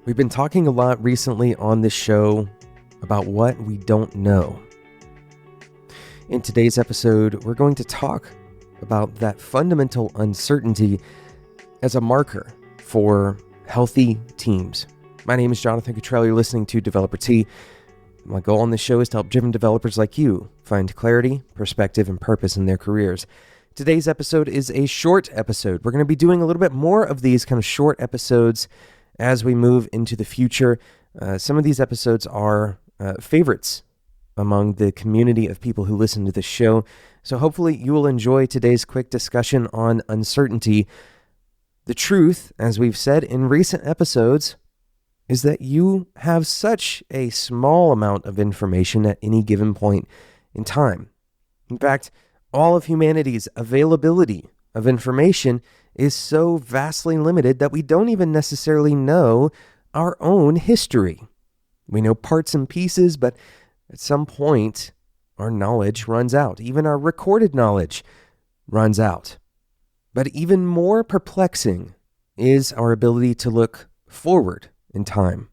We've been talking a lot recently on this show about what we don't know. In today's episode, we're going to talk about that fundamental uncertainty as a marker for healthy teams. My name is Jonathan Cottrell. You're listening to Developer T. My goal on this show is to help driven developers like you find clarity, perspective, and purpose in their careers. Today's episode is a short episode. We're going to be doing a little bit more of these kind of short episodes as we move into the future. Some of these episodes are favorites among the community of people who listen to this show. So hopefully you will enjoy today's quick discussion on uncertainty. The truth, as we've said in recent episodes, is that you have such a small amount of information at any given point in time. In fact, all of humanity's availability of information is so vastly limited that we don't even necessarily know our own history. We know parts and pieces, but at some point, our knowledge runs out. Even our recorded knowledge runs out. But even more perplexing is our ability to look forward in time,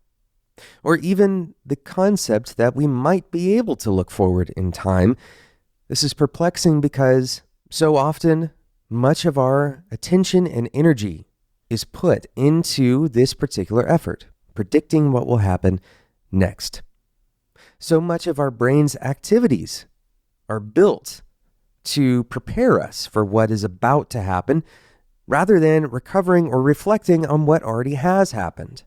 or even the concept that we might be able to look forward in time. This is perplexing because so often much of our attention and energy is put into this particular effort, predicting what will happen next. So much of our brain's activities are built to prepare us for what is about to happen, rather than recovering or reflecting on what already has happened.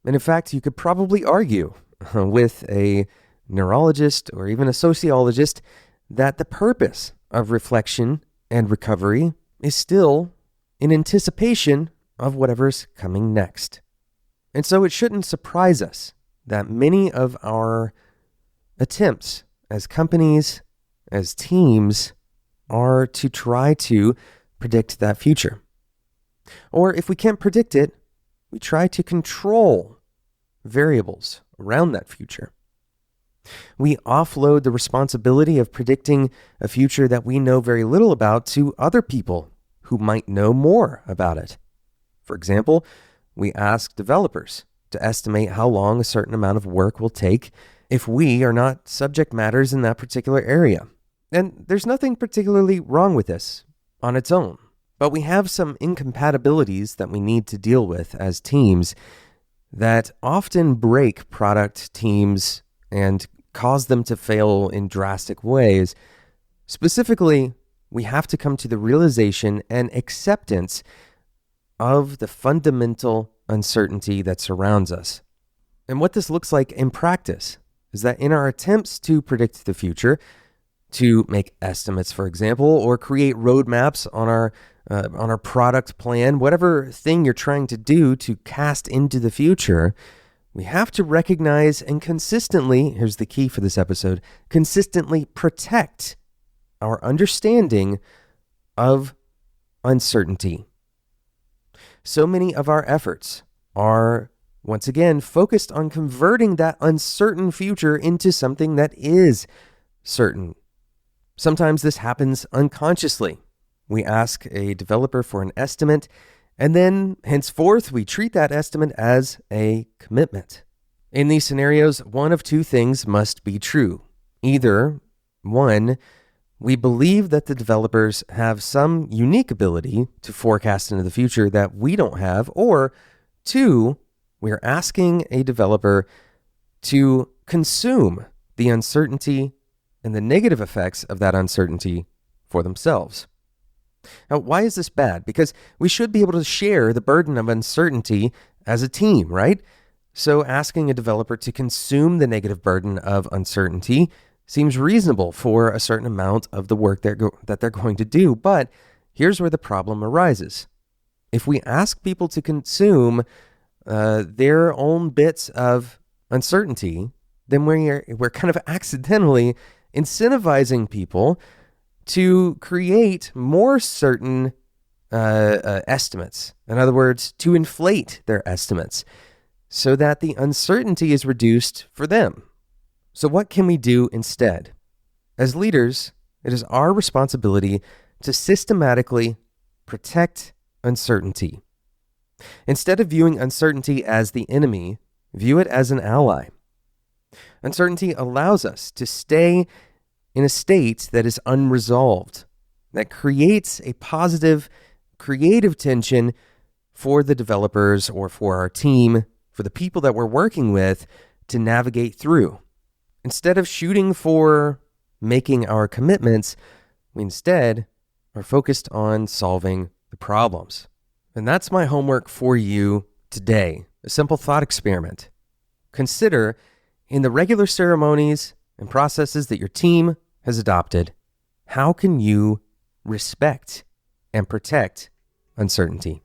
And in fact, you could probably argue with a neurologist or even a sociologist that the purpose of reflection and recovery is still in anticipation of whatever's coming next. And so it shouldn't surprise us that many of our attempts as companies, as teams, are to try to predict that future. Or if we can't predict it, we try to control variables around that future. We offload the responsibility of predicting a future that we know very little about to other people who might know more about it. For example, we ask developers to estimate how long a certain amount of work will take if we are not subject matters in that particular area. And there's nothing particularly wrong with this on its own. But we have some incompatibilities that we need to deal with as teams that often break product teams and cause them to fail in drastic ways. Specifically, we have to come to the realization and acceptance of the fundamental uncertainty that surrounds us. And what this looks like in practice is that in our attempts to predict the future, to make estimates, for example, or create roadmaps on our product plan, whatever thing you're trying to do to cast into the future, we have to recognize and consistently, here's the key for this episode, consistently protect our understanding of uncertainty. So many of our efforts are, once again, focused on converting that uncertain future into something that is certain. Sometimes this happens unconsciously. We ask a developer for an estimate, and then henceforth we treat that estimate as a commitment. In these scenarios, one of two things must be true. Either, one, we believe that the developers have some unique ability to forecast into the future that we don't have, or two, we're asking a developer to consume the uncertainty and the negative effects of that uncertainty for themselves. Now, why is this bad? Because we should be able to share the burden of uncertainty as a team, right? So asking a developer to consume the negative burden of uncertainty seems reasonable for a certain amount of the work that they're going to do. But here's where the problem arises. If we ask people to consume their own bits of uncertainty, then we're kind of accidentally incentivizing people to create more certain estimates. In other words, to inflate their estimates so that the uncertainty is reduced for them. So what can we do instead? As leaders, it is our responsibility to systematically protect uncertainty. Instead of viewing uncertainty as the enemy, view it as an ally. Uncertainty allows us to stay in a state that is unresolved, that creates a positive, creative tension for the developers or for our team, for the people that we're working with to navigate through. Instead of shooting for making our commitments, we instead are focused on solving the problems. And that's my homework for you today, a simple thought experiment. Consider in the regular ceremonies and processes that your team has adopted, how can you respect and protect uncertainty?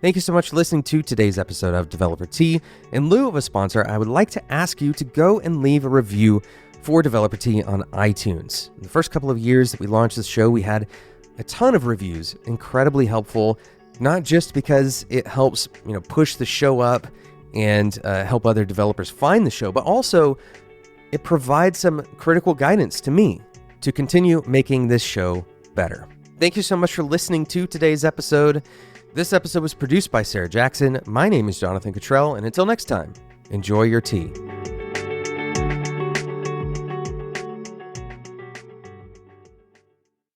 Thank you so much for listening to today's episode of Developer Tea. In lieu of a sponsor, I would like to ask you to go and leave a review for Developer Tea on iTunes. In the first couple of years that we launched this show, we had a ton of reviews, incredibly helpful, not just because it helps, push the show up and help other developers find the show, but also it provides some critical guidance to me to continue making this show better. Thank you so much for listening to today's episode. This episode was produced by Sarah Jackson. My name is Jonathan Cottrell, and until next time, enjoy your tea.